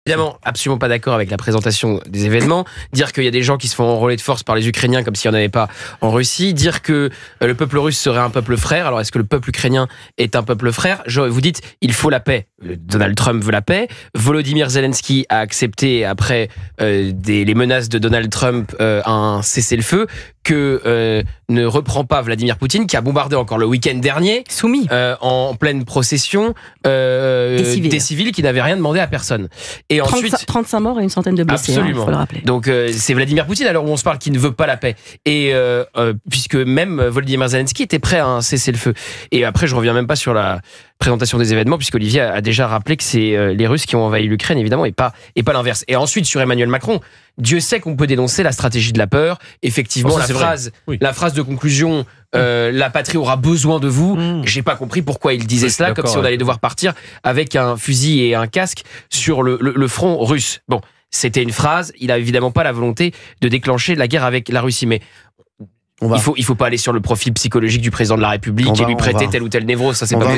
Évidemment, absolument pas d'accord avec la présentation des événements. Dire qu'il y a des gens qui se font enrôler de force par les Ukrainiens comme s'il n'y en avait pas en Russie. Dire que le peuple russe serait un peuple frère. Alors, est-ce que le peuple ukrainien est un peuple frère? Vous dites, il faut la paix. Donald Trump veut la paix. Volodymyr Zelensky a accepté, après les menaces de Donald Trump, un cessez-le-feu que ne reprend pas Vladimir Poutine, qui a bombardé encore le week-end dernier, soumis en pleine procession, des civils qui n'avaient rien demandé à personne. Et ensuite, 35 morts et une centaine de blessés, absolument. Il faut le rappeler. Donc c'est Vladimir Poutine, à l'heure où on se parle, qui ne veut pas la paix. Et puisque même Volodymyr Zelensky était prêt à un cessez-le-feu. Et après, je reviens même pas sur la présentation des événements, puisqu'Olivier a déjà rappelé que c'est les Russes qui ont envahi l'Ukraine, évidemment, et pas l'inverse. Et ensuite, sur Emmanuel Macron, Dieu sait qu'on peut dénoncer la stratégie de la peur. Effectivement, la phrase de conclusion, la patrie aura besoin de vous. J'ai pas compris pourquoi il disait cela, comme si on allait devoir partir avec un fusil et un casque sur le front russe. Bon, c'était une phrase. Il a évidemment pas la volonté de déclencher la guerre avec la Russie, mais il faut pas aller sur le profil psychologique du président de la République et lui prêter telle ou telle névrose. Ça, c'est pas possible.